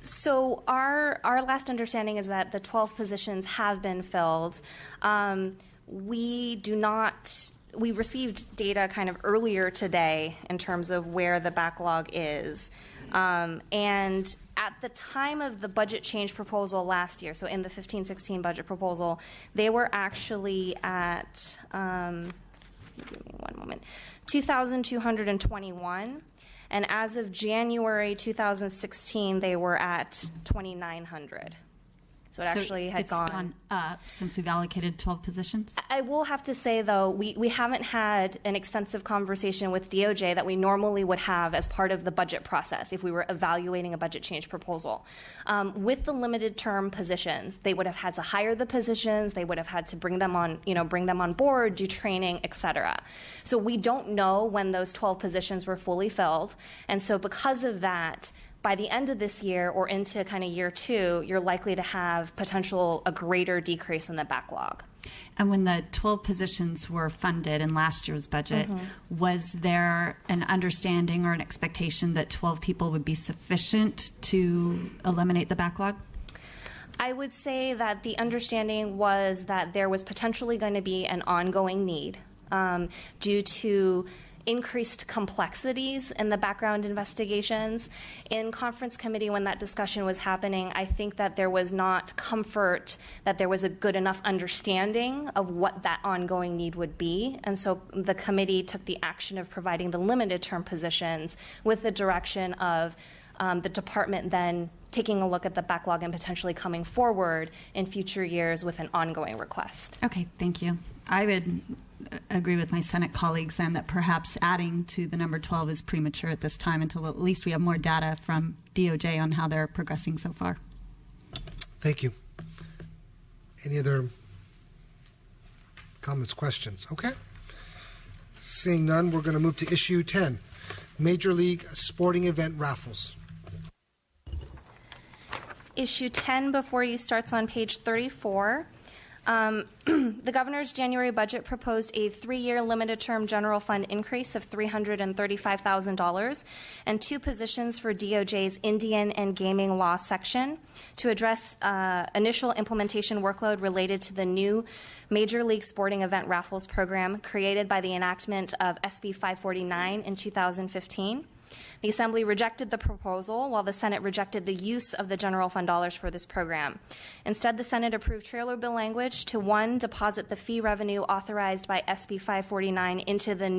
So our last understanding is that the 12 positions have been filled. We received data kind of earlier today in terms of where the backlog is. And at the time of the budget change proposal last year, so in the 15-16 budget proposal, they were actually at, give me one moment, 2,221. And as of January 2016, they were at 2,900. So it actually had gone up since we've allocated 12 positions? I will have to say, though, we haven't had an extensive conversation with DOJ that we normally would have as part of the budget process if we were evaluating a budget change proposal. With the limited term positions, they would have had to hire the positions, they would have had to bring them on board, do training, et cetera. So we don't know when those 12 positions were fully filled. And so because of that, by the end of this year or into kind of year two, you're likely to have a greater decrease in the backlog. And when the 12 positions were funded in last year's budget, was there an understanding or an expectation that 12 people would be sufficient to eliminate the backlog? I would say that the understanding was that there was potentially going to be an ongoing need due to increased complexities in the background investigations. In conference committee, when that discussion was happening, I think that there was not comfort that there was a good enough understanding of what that ongoing need would be. And so the committee took the action of providing the limited term positions with the direction of the department then taking a look at the backlog and potentially coming forward in future years with an ongoing request. Okay, thank you. I would agree with my Senate colleagues then that perhaps adding to the number 12 is premature at this time until at least we have more data from DOJ on how they're progressing so far. Thank you. Any other comments, questions? Okay. Seeing none, we're going to move to issue 10, Major League Sporting Event Raffles. Issue 10 before you starts on page 34. The governor's January budget proposed a 3-year limited term general fund increase of $335,000 and 2 positions for DOJ's Indian and Gaming Law section to address initial implementation workload related to the new Major League Sporting Event Raffles program created by the enactment of SB 549 in 2015. The Assembly rejected the proposal, while the Senate rejected the use of the general fund dollars for this program. Instead, the Senate approved trailer bill language to, 1, deposit the fee revenue authorized by SB 549 into the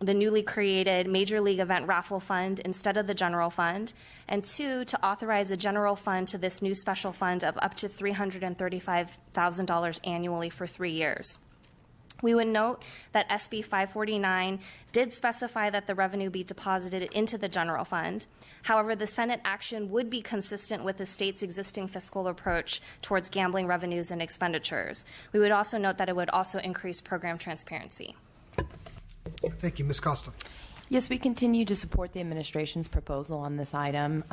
newly created Major League Event Raffle Fund instead of the general fund, and 2, to authorize a general fund to this new special fund of up to $335,000 annually for 3 years. We would note that SB 549 did specify that the revenue be deposited into the general fund. However, the Senate action would be consistent with the state's existing fiscal approach towards gambling revenues and expenditures. We would also note that it would also increase program transparency. Thank you. Ms. Costa. Yes, we continue to support the administration's proposal on this item.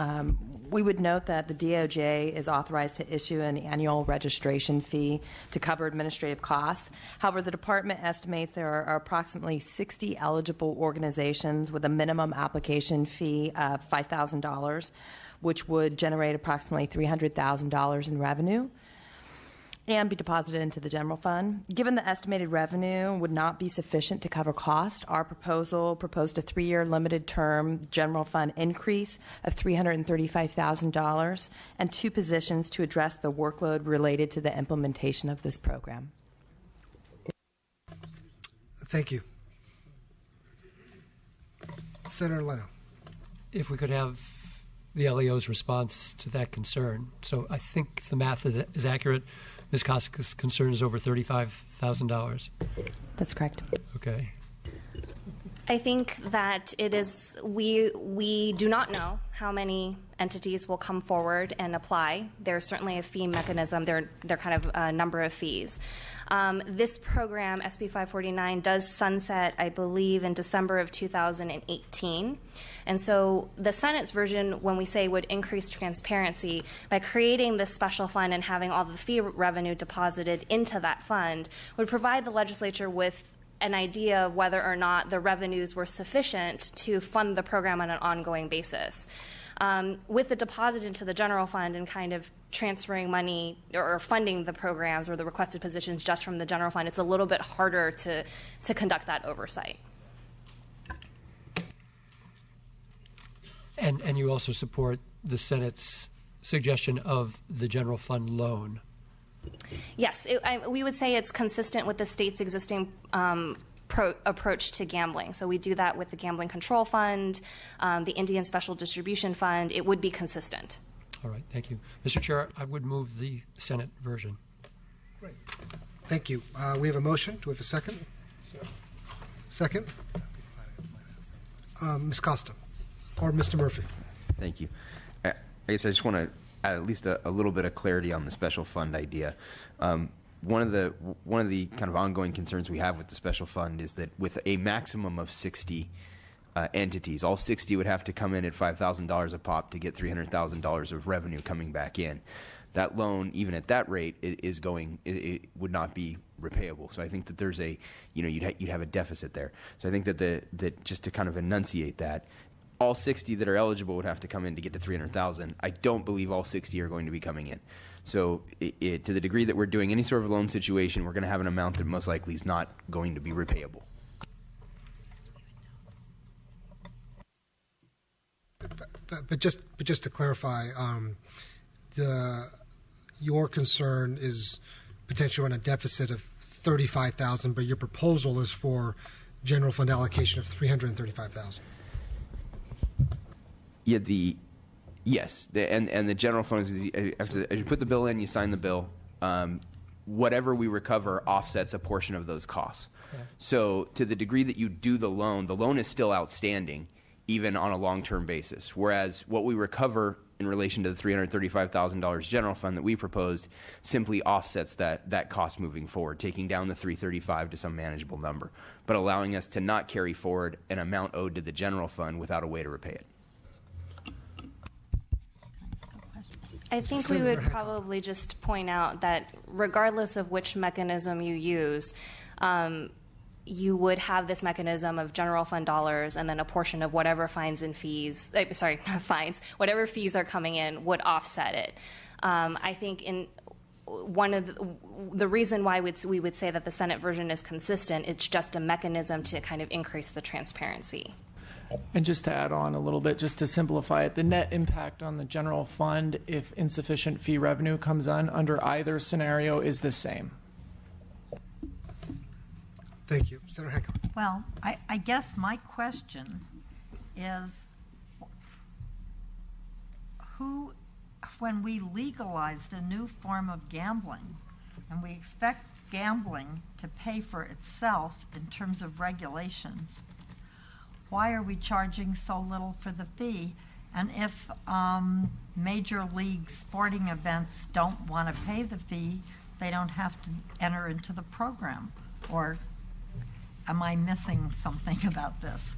We would note that the DOJ is authorized to issue an annual registration fee to cover administrative costs. However, the department estimates there are approximately 60 eligible organizations with a minimum application fee of $5,000, which would generate approximately $300,000 in revenue and be deposited into the general fund. Given the estimated revenue would not be sufficient to cover cost, our proposal proposed a 3-year limited term general fund increase of $335,000 and 2 positions to address the workload related to the implementation of this program. Thank you. Senator Leno. If we could have the LEO's response to that concern. So I think the math is accurate. Ms. Costa's concern is over $35,000. That's correct. Okay. I think that it is, we do not know how many entities will come forward and apply. There's certainly a fee mechanism. There are kind of a number of fees. This program, SB 549, does sunset, I believe, in December of 2018. And so the Senate's version, when we say would increase transparency, by creating this special fund and having all the fee revenue deposited into that fund, would provide the legislature with an idea of whether or not the revenues were sufficient to fund the program on an ongoing basis. With the deposit into the general fund and kind of transferring money or funding the programs or the requested positions just from the general fund, it's a little bit harder to conduct that oversight. And you also support the Senate's suggestion of the general fund loan. Yes, we would say it's consistent with the state's existing approach to gambling. So we do that with the Gambling Control Fund, the Indian Special Distribution Fund. It would be consistent. All right, thank you. Mr. Chair, I would move the Senate version. Great. Thank you. We have a motion. Do we have a second? Second? Ms. Costa or Mr. Murphy. Thank you. I guess I just want to add at least a little bit of clarity on the special fund idea. One of the kind of ongoing concerns we have with the special fund is that with a maximum of 60 entities, all 60 would have to come in at $5,000 a pop to get $300,000 of revenue coming back in. That loan, even at that rate, it would not be repayable. So I think that there's you'd have a deficit there. So I think that just to kind of enunciate that, all 60 that are eligible would have to come in to get to $300,000. I don't believe all 60 are going to be coming in. So to the degree that we're doing any sort of loan situation, we're going to have an amount that most likely is not going to be repayable. But just to clarify, your concern is potentially on a deficit of $35,000, but your proposal is for general fund allocation of $335,000. Yeah, yes, and the general fund, as you put the bill in, you sign the bill. Whatever we recover offsets a portion of those costs. Okay. So to the degree that you do the loan is still outstanding, even on a long-term basis. Whereas what we recover in relation to the $335,000 general fund that we proposed simply offsets that cost moving forward, taking down the $335,000 to some manageable number, but allowing us to not carry forward an amount owed to the general fund without a way to repay it. I think we would probably just point out that regardless of which mechanism you use, you would have this mechanism of general fund dollars, and then a portion of whatever fines and fees, whatever fees are coming in would offset it. I think in one of the reason why we would say that the Senate version is consistent, it's just a mechanism to kind of increase the transparency. And just to add on a little bit, just to simplify it, the net impact on the general fund if insufficient fee revenue comes on under either scenario is the same. Thank you. Senator Hancock. Well, I guess my question is when we legalized a new form of gambling, and we expect gambling to pay for itself in terms of regulations, why are we charging so little for the fee? And if major league sporting events don't want to pay the fee, they don't have to enter into the program? Or am I missing something about this?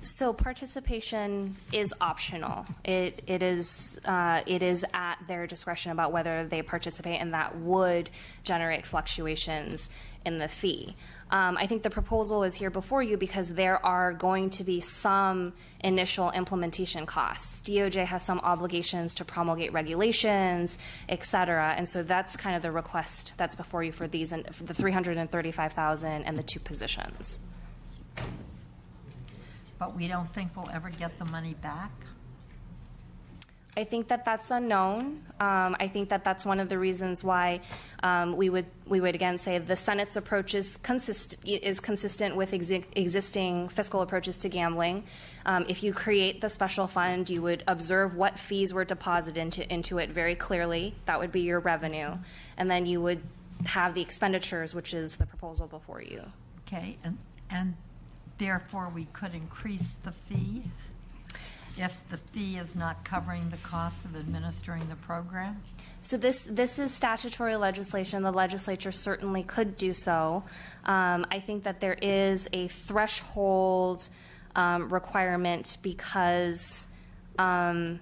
So participation is optional. It is at their discretion about whether they participate, and that would generate fluctuations in the fee. I think the proposal is here before you because there are going to be some initial implementation costs. DOJ has some obligations to promulgate regulations, et cetera, and so that's kind of the request that's before you for these, and for the $335,000 and the 2 positions. But we don't think we'll ever get the money back? I think that that's unknown. I think that that's one of the reasons why we would again say the Senate's approach is consistent with existing fiscal approaches to gambling. If you create the special fund, you would observe what fees were deposited into it very clearly. That would be your revenue, and then you would have the expenditures, which is the proposal before you. Okay, and therefore we could increase the fee if the fee is not covering the cost of administering the program? So this is statutory legislation. The legislature certainly could do so. I think that there is a threshold requirement because I'm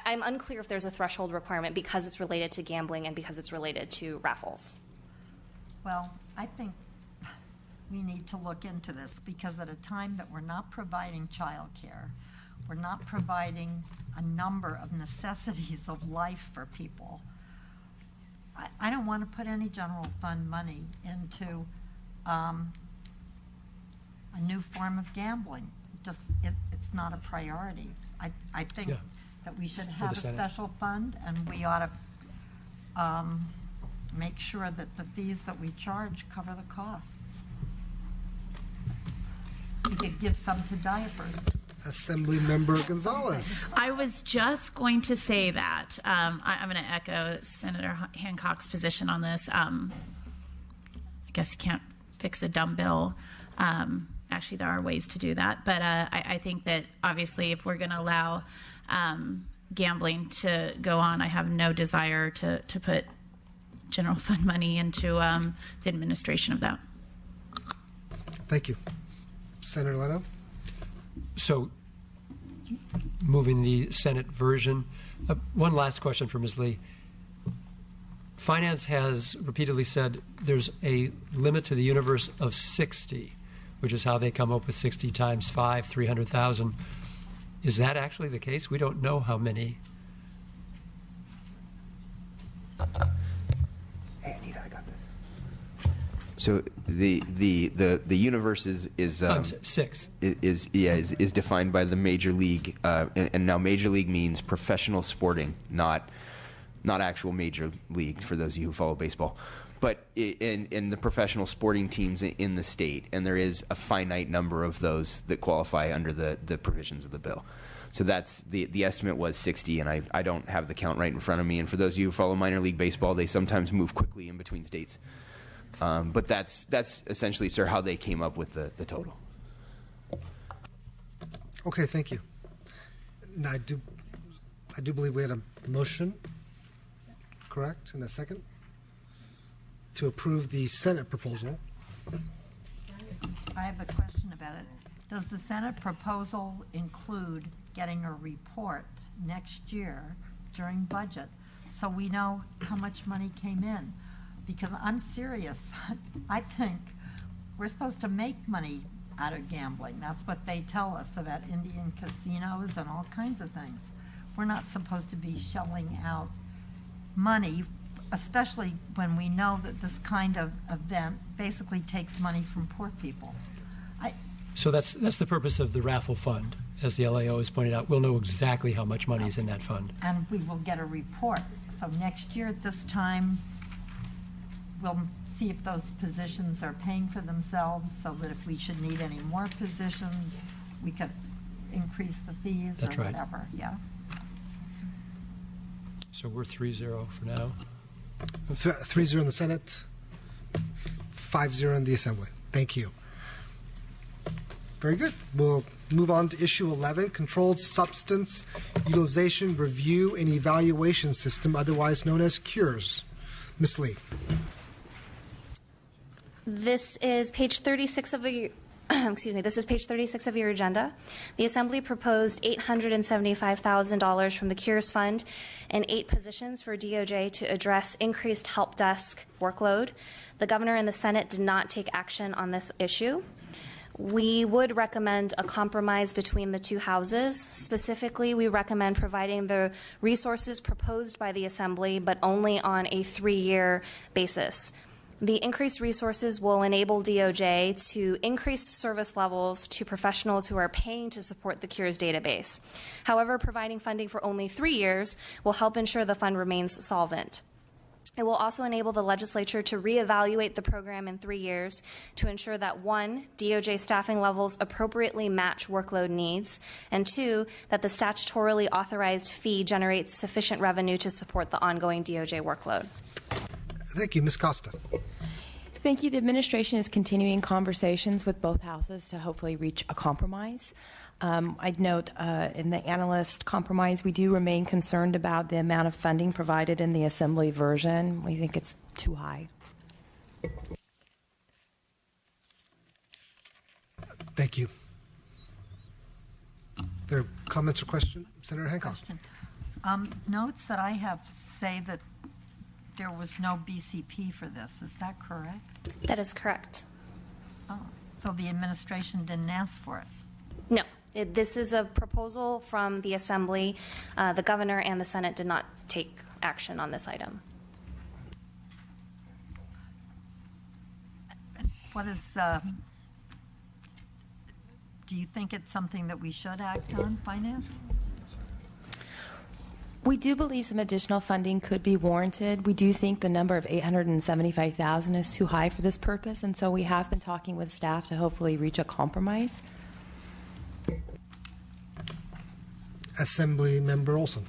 unclear if there's a threshold requirement because it's related to gambling and because it's related to raffles. Well, I think we need to look into this because at a time that we're not providing child care, We're not providing a number of necessities of life for people. I don't want to put any general fund money into a new form of gambling. It's not a priority. I think Yeah. that we should For have the a Senate. special fund, and we ought to make sure that the fees that we charge cover the costs. We could give some to diapers. Assembly Member Gonzalez. I was just going to say that. I'm going to echo Senator Hancock's position on this. I guess you can't fix a dumb bill. Actually, there are ways to do that. But I think that obviously if we're going to allow gambling to go on, I have no desire to put general fund money into the administration of that. Thank you. Senator Leno? So, moving the Senate version, one last question for Ms. Lee. Finance has repeatedly said there's a limit to the universe of 60, which is how they come up with 60 times 5, 300,000. Is that actually the case? We don't know how many. Hey, Anita, I got this. So the universe is 6. is defined by the major league, and now major league means professional sporting, not actual major league for those of you who follow baseball, but in the professional sporting teams in the state, and there is a finite number of those that qualify under the provisions of the bill. So that's the estimate was 60, and I don't have the count right in front of me. And for those of you who follow minor league baseball, they sometimes move quickly in between states. But that's essentially, sir, how they came up with the total. Okay, thank you. Now, I do believe we had a motion, correct, in a second, to approve the Senate proposal. I have a question about it. Does the Senate proposal include getting a report next year during budget so we know how much money came in? Because I'm serious. I think we're supposed to make money out of gambling. That's what they tell us about Indian casinos and all kinds of things. We're not supposed to be shelling out money, especially when we know that this kind of event basically takes money from poor people. So that's the purpose of the raffle fund, as the LAO has pointed out. We'll know exactly how much money is in that fund. And we will get a report. So next year at this time, we'll see if those positions are paying for themselves, so that if we should need any more positions, we could increase the fees That's or right. whatever, yeah. So we're 3-0 for now. 3-0 in the Senate, 5-0 in the Assembly. Thank you. Very good. We'll move on to issue 11, Controlled Substance Utilization Review and Evaluation System, otherwise known as CURES. Ms. Lee. This is page 36 of your This is page 36 of your agenda. The Assembly proposed $875,000 from the CURES Fund and 8 positions for DOJ to address increased help desk workload. The Governor and the Senate did not take action on this issue. We would recommend a compromise between the two houses. Specifically, we recommend providing the resources proposed by the Assembly, but only on a 3-year basis. The increased resources will enable DOJ to increase service levels to professionals who are paying to support the CURES database. However, providing funding for only 3 years will help ensure the fund remains solvent. It will also enable the legislature to reevaluate the program in 3 years to ensure that 1, DOJ staffing levels appropriately match workload needs, and 2, that the statutorily authorized fee generates sufficient revenue to support the ongoing DOJ workload. Thank you. Ms. Costa. Thank you. The administration is continuing conversations with both houses to hopefully reach a compromise. I'd note in the analyst compromise, we do remain concerned about the amount of funding provided in the Assembly version. We think it's too high. Thank you. There are comments or questions? Senator Hancock. Question. Notes that I have say that there was no BCP for this. Is that correct? That is correct. Oh, so the administration didn't ask for it? No. This is a proposal from the Assembly. The Governor and the Senate did not take action on this item. What is, do you think it's something that we should act on, Finance? We do believe some additional funding could be warranted. We do think the number of $875,000 is too high for this purpose, and so we have been talking with staff to hopefully reach a compromise. Assembly Member Olson.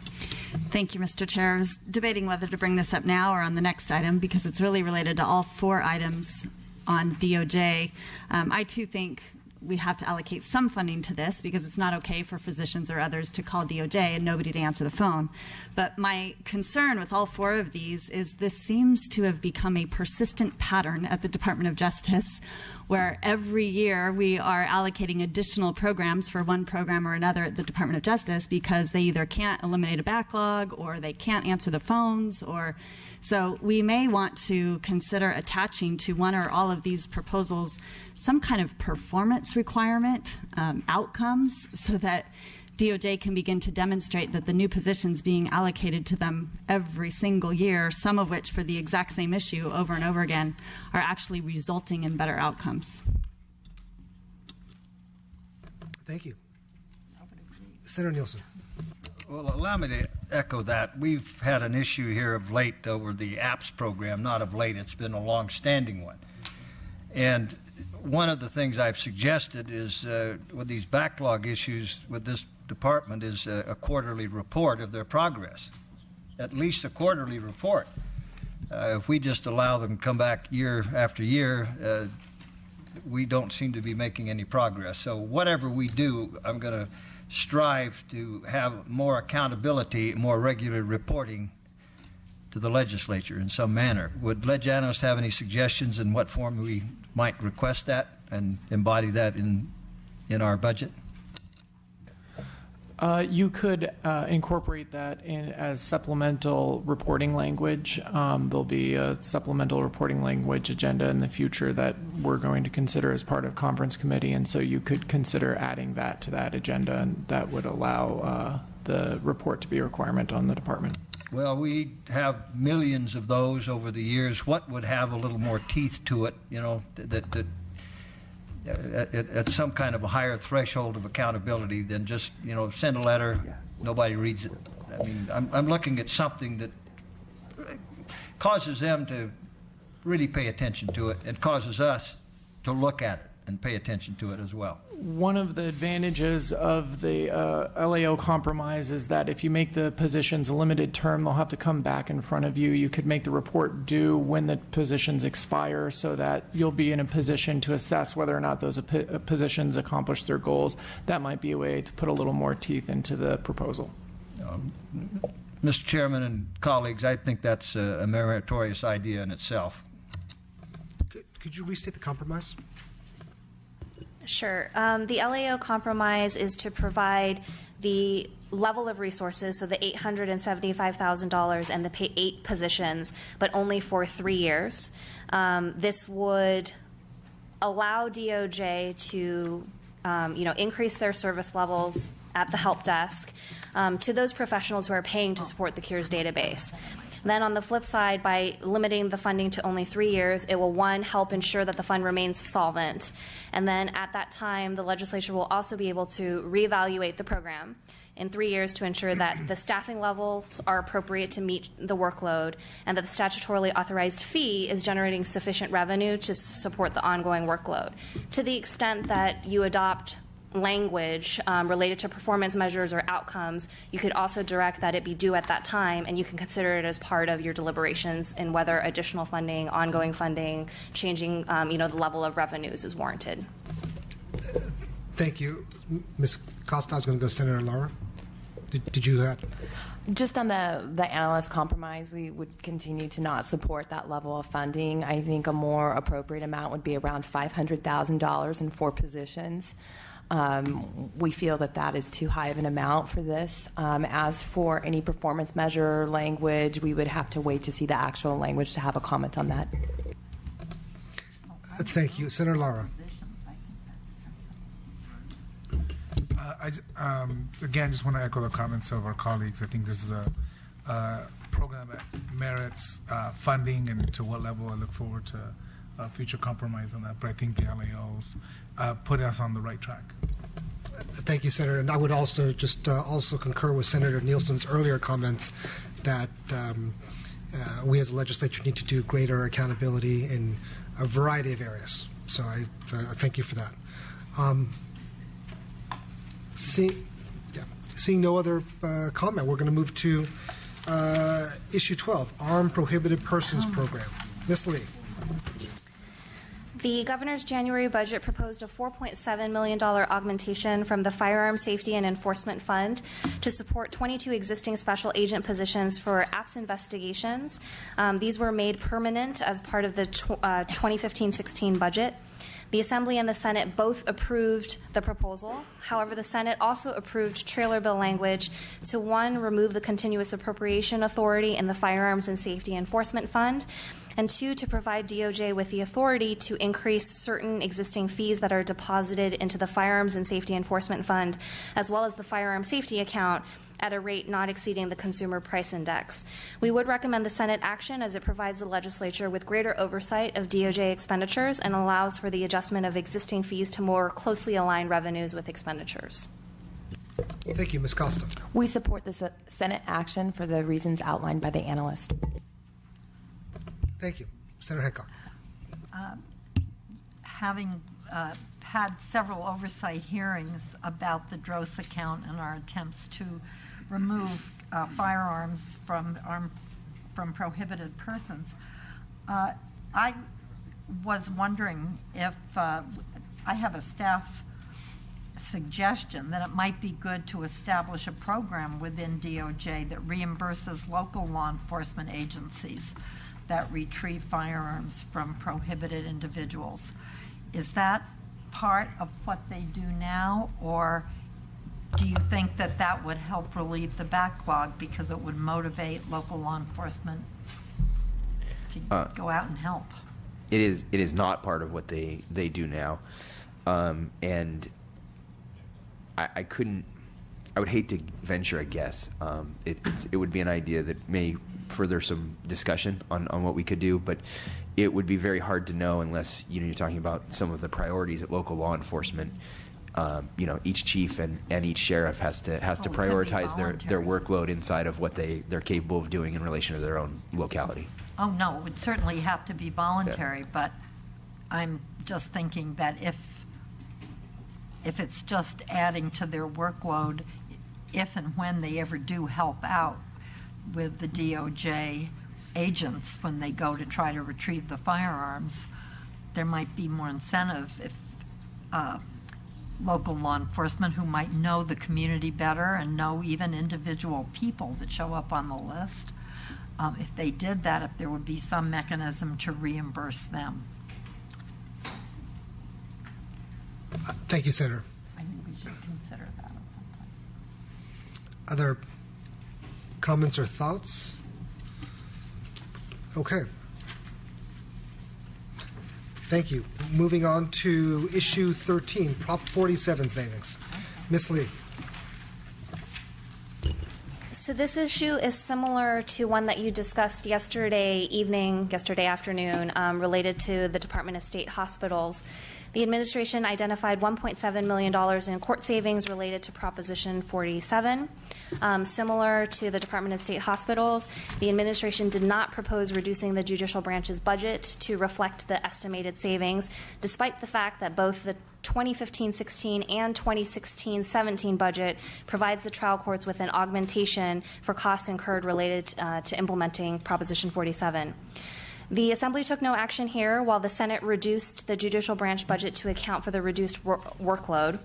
Thank you, Mr. Chair. I was debating whether to bring this up now or on the next item because it's really related to all 4 items on DOJ. I too think we have to allocate some funding to this because it's not okay for physicians or others to call DOJ and nobody to answer the phone. But my concern with all 4 of these is this seems to have become a persistent pattern at the Department of Justice where every year we are allocating additional programs for one program or another at the Department of Justice because they either can't eliminate a backlog or they can't answer the phones. So we may want to consider attaching to one or all of these proposals some kind of performance requirement, outcomes, so that DOJ can begin to demonstrate that the new positions being allocated to them every single year, some of which for the exact same issue over and over again, are actually resulting in better outcomes. Thank you. Senator Nielsen. Well, allow me to echo that. We've had an issue here of late over the APPS program. Not of late, it's been a long-standing one. And one of the things I've suggested is with these backlog issues with this department is a quarterly report of their progress, at least a quarterly report. If we just allow them to come back year after year, we don't seem to be making any progress. So whatever we do, I'm going to strive to have more accountability, more regular reporting to the legislature in some manner. Would Ledge Analyst have any suggestions in what form we might request that and embody that in our budget? You could incorporate that in as supplemental reporting language. There'll be a supplemental reporting language agenda in the future that we're going to consider as part of conference committee, and so you could consider adding that to that agenda, and that would allow the report to be a requirement on the department. Well, we have millions of those over the years. What would have a little more teeth to it, you know, that at some kind of a higher threshold of accountability than just, you know, send a letter, nobody reads it. I mean, I'm looking at something that causes them to really pay attention to it and causes us to look at it and pay attention to it as well. One of the advantages of the LAO compromise is that if you make the positions a limited term, they'll have to come back in front of you. You could make the report due when the positions expire so that you'll be in a position to assess whether or not those positions accomplish their goals. That might be a way to put a little more teeth into the proposal. Mr. Chairman and colleagues, I think that's a meritorious idea in itself. Could you restate the compromise? Sure. The LAO compromise is to provide the level of resources, so the $875,000 and the 8 positions, but only for 3 years. This would allow DOJ to, increase their service levels at the help desk to those professionals who are paying to support the Cures database. Then on the flip side, by limiting the funding to only 3 years, it will, 1, help ensure that the fund remains solvent. And then at that time, the legislature will also be able to reevaluate the program in 3 years to ensure that the staffing levels are appropriate to meet the workload and that the statutorily authorized fee is generating sufficient revenue to support the ongoing workload. To the extent that you adopt language related to performance measures or outcomes, you could also direct that it be due at that time, and you can consider it as part of your deliberations in whether additional funding, ongoing funding, changing the level of revenues is warranted. Thank you. Ms. Costa, I was going to go Senator Lara. Did you have? Just on the analyst compromise, we would continue to not support that level of funding. I think a more appropriate amount would be around $500,000 in 4 positions. We feel that that is too high of an amount for this. As for any performance measure language, we would have to wait to see the actual language to have a comment on that. Thank you. Senator Lara. Again, just want to echo the comments of our colleagues. I think this is a program that merits funding, and to what level I look forward to future compromise on that. But I think the LAOs put us on the right track. Thank you, Senator. And I would also just also concur with Senator Nielsen's earlier comments that we as a legislature need to do greater accountability in a variety of areas. So I thank you for that. Seeing no other comment, we're going to move to issue 12, Armed Prohibited Persons Program. Ms. Lee. The governor's January budget proposed a $4.7 million augmentation from the Firearm Safety and Enforcement Fund to support 22 existing special agent positions for APS investigations. These were made permanent as part of the 2015-16 budget. The Assembly and the Senate both approved the proposal. However, the Senate also approved trailer bill language to, one, remove the continuous appropriation authority in the Firearms and Safety Enforcement Fund, and two, to provide DOJ with the authority to increase certain existing fees that are deposited into the Firearms and Safety Enforcement Fund, as well as the Firearm Safety Account, at a rate not exceeding the Consumer Price Index. We would recommend the Senate action as it provides the legislature with greater oversight of DOJ expenditures and allows for the adjustment of existing fees to more closely align revenues with expenditures. Thank you. Ms. Costa. We support the Senate action for the reasons outlined by the analyst. Thank you. Senator Hancock. Having had several oversight hearings about the DROS account and our attempts to remove firearms from prohibited persons, I was wondering if I have a staff suggestion that it might be good to establish a program within DOJ that reimburses local law enforcement agencies that retrieve firearms from prohibited individuals. Is that part of what they do now, or do you think that that would help relieve the backlog because it would motivate local law enforcement to go out and help? It is not part of what they do now, and I would hate to venture a guess. It would be an idea that may further some discussion on what we could do, but it would be very hard to know unless you're talking about some of the priorities at local law enforcement. Each chief and each sheriff has to prioritize their workload inside of what they're capable of doing in relation to their own locality. Oh no, it would certainly have to be voluntary, yeah. But I'm just thinking that if it's just adding to their workload, if and when they ever do help out with the DOJ agents when they go to try to retrieve the firearms, there might be more incentive if local law enforcement who might know the community better and know even individual people that show up on the list, if they did that, if there would be some mechanism to reimburse them. Thank you, Senator. I think we should consider that at some time. Other comments or thoughts? Okay. Thank you. Moving on to issue 13, Prop 47 savings. Ms. Lee. So this issue is similar to one that you discussed yesterday afternoon, related to the Department of State hospitals. The administration identified $1.7 million in court savings related to Proposition 47. Similar to the Department of State hospitals, the administration did not propose reducing the judicial branch's budget to reflect the estimated savings, despite the fact that both the 2015-16 and 2016-17 budget provides the trial courts with an augmentation for costs incurred related to implementing Proposition 47. The Assembly took no action here, while the Senate reduced the judicial branch budget to account for the reduced workload.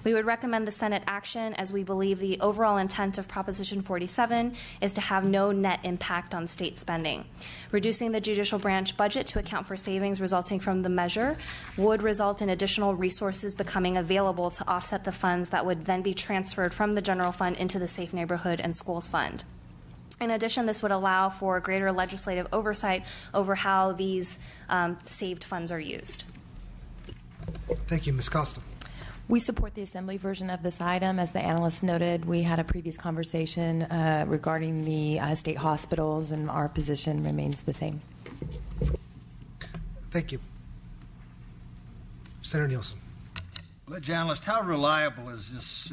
We would recommend the Senate action, as we believe the overall intent of Proposition 47 is to have no net impact on state spending. Reducing the judicial branch budget to account for savings resulting from the measure would result in additional resources becoming available to offset the funds that would then be transferred from the general fund into the Safe Neighborhood and Schools Fund. In addition, this would allow for greater legislative oversight over how these saved funds are used. Thank you. Ms. Costa. We support the Assembly version of this item. As the analyst noted, we had a previous conversation regarding the state hospitals, and our position remains the same. Thank you. Senator Nielsen. Ledge Analyst, how reliable is this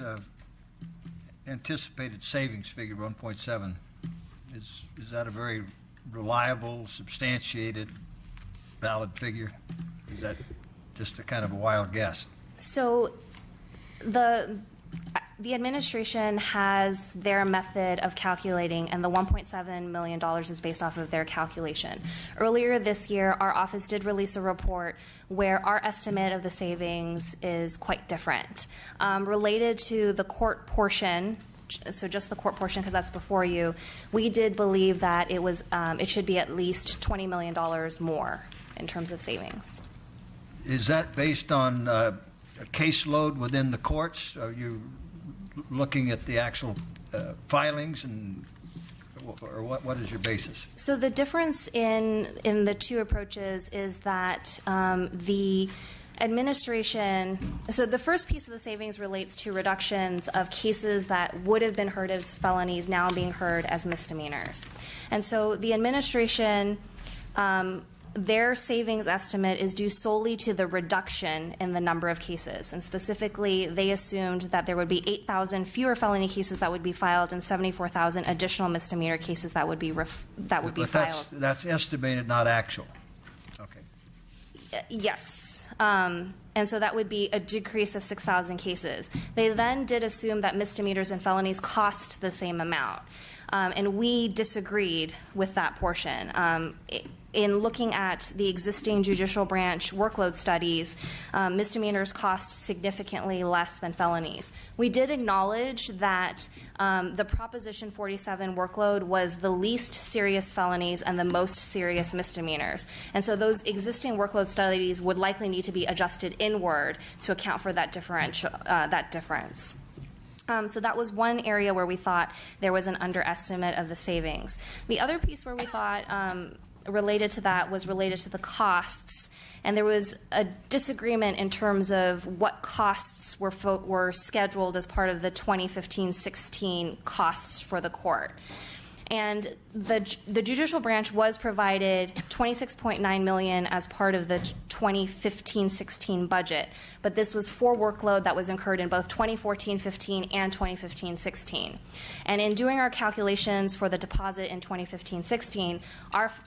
anticipated savings figure, 1.7? Is that a very reliable, substantiated, valid figure? Is that just a kind of a wild guess? So the administration has their method of calculating, and the $1.7 million is based off of their calculation. Earlier this year, our office did release a report where our estimate of the savings is quite different. Related to the court portion, so just the court portion, because that's before you, we did believe that it should be at least $20 million more in terms of savings. Is that based on a caseload within the courts? Are you looking at the actual filings, or what is your basis? So the difference in the two approaches is that the administration, so the first piece of the savings relates to reductions of cases that would have been heard as felonies now being heard as misdemeanors. And so the administration, their savings estimate is due solely to the reduction in the number of cases. And specifically, they assumed that there would be 8,000 fewer felony cases that would be filed and 74,000 additional misdemeanor cases that would be filed. That's estimated, not actual. Okay. Yes. And so that would be a decrease of 6,000 cases. They then did assume that misdemeanors and felonies cost the same amount. And we disagreed with that portion. In looking at the existing judicial branch workload studies, misdemeanors cost significantly less than felonies. We did acknowledge that the Proposition 47 workload was the least serious felonies and the most serious misdemeanors. And so those existing workload studies would likely need to be adjusted inward to account for that difference. So that was one area where we thought there was an underestimate of the savings. The other piece where we thought related to that was related to the costs, and there was a disagreement in terms of what costs were scheduled as part of the 2015-16 costs for the court. And the judicial branch was provided $26.9 million as part of the 2015-16 budget, but this was for workload that was incurred in both 2014-15 and 2015-16. And in doing our calculations for the deposit in 2015-16,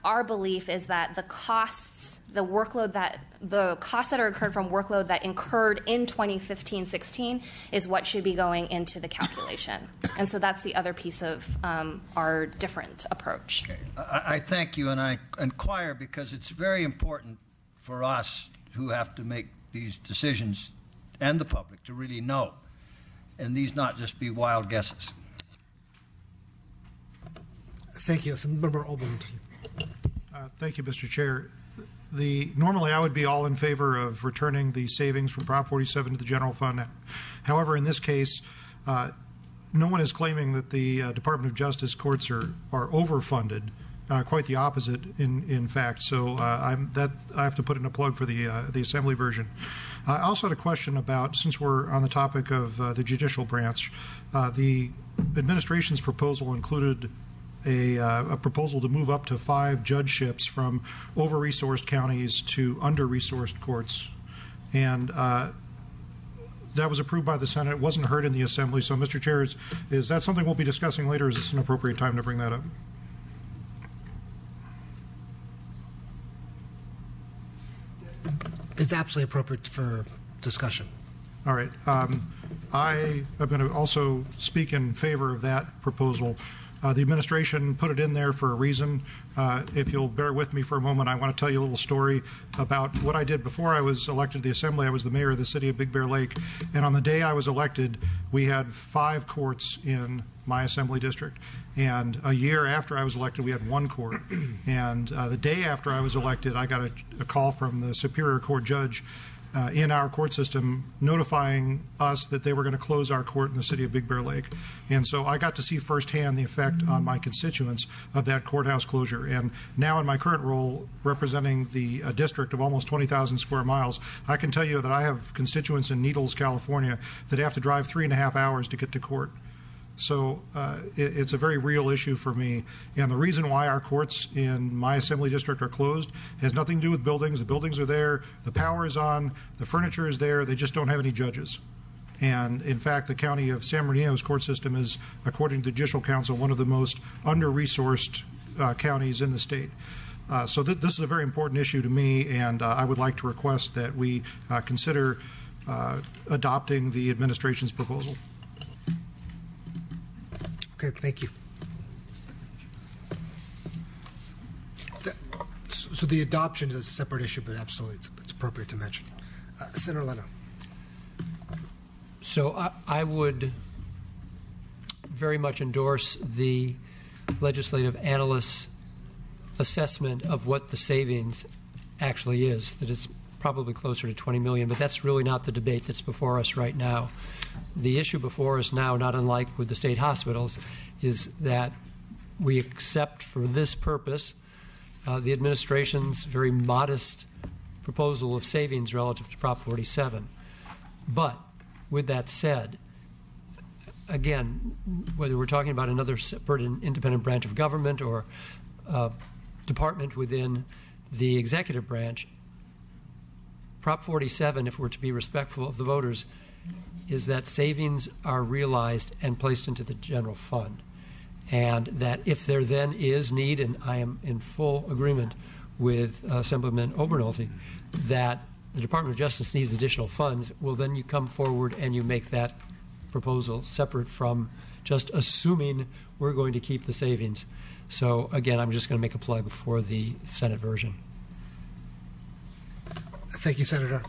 our belief is that the costs that are incurred from workload that incurred in 2015-16 is what should be going into the calculation. And so that's the other piece of our different approach. Okay. I thank you, and I inquire because it's very important for us who have to make these decisions and the public to really know, and these not just be wild guesses. Thank you. Member Oberlin. Thank you, Mr. Chair. Normally I would be all in favor of returning the savings from Prop 47 to the general fund. However, in this case, no one is claiming that the Department of Justice courts are overfunded. Quite the opposite, in fact. So I have to put in a plug for the Assembly version. I also had a question about, since we're on the topic of the judicial branch, the administration's proposal included a proposal to move up to 5 judgeships from over-resourced counties to under-resourced courts. And that was approved by the Senate. It wasn't heard in the Assembly. So, Mr. Chair, is that something we'll be discussing later? Is this an appropriate time to bring that up? It's absolutely appropriate for discussion. All right. I am going to also speak in favor of that proposal. The administration put it in there for a reason. If you'll bear with me for a moment, I want to tell you a little story about what I did before I was elected to the Assembly. I was the mayor of the city of Big Bear Lake, and on the day I was elected, we had 5 courts in my Assembly district. And a year after I was elected, we had 1 court. And the day after I was elected, I got a call from the Superior Court judge in our court system notifying us that they were going to close our court in the city of Big Bear Lake. And so I got to see firsthand the effect on my constituents of that courthouse closure. And now in my current role representing the district of almost 20,000 square miles, I can tell you that I have constituents in Needles, California that have to drive 3.5 hours to get to court. So it's a very real issue for me. And the reason why our courts in my assembly district are closed has nothing to do with buildings. The buildings are there, the power is on, the furniture is there, they just don't have any judges. And in fact, the county of San Bernardino's court system is, according to the Judicial Council, one of the most under-resourced counties in the state. So this is a very important issue to me, and I would like to request that we consider adopting the administration's proposal. Okay, thank you. So the adoption is a separate issue, but absolutely it's appropriate to mention. Senator Leno. So I would very much endorse the legislative analyst's assessment of what the savings actually is, that it's probably closer to $20 million, but that's really not the debate that's before us right now. The issue before us now, not unlike with the state hospitals, is that we accept for this purpose the administration's very modest proposal of savings relative to Prop 47. But with that said, again, whether we're talking about another separate and independent branch of government or department within the executive branch, Prop 47, if we're to be respectful of the voters, is that savings are realized and placed into the general fund. And that if there then is need, and I am in full agreement with Assemblyman Obernolte, that the Department of Justice needs additional funds, well, then you come forward and you make that proposal separate from just assuming we're going to keep the savings. So, again, I'm just going to make a plug for the Senate version. Thank you, Senator.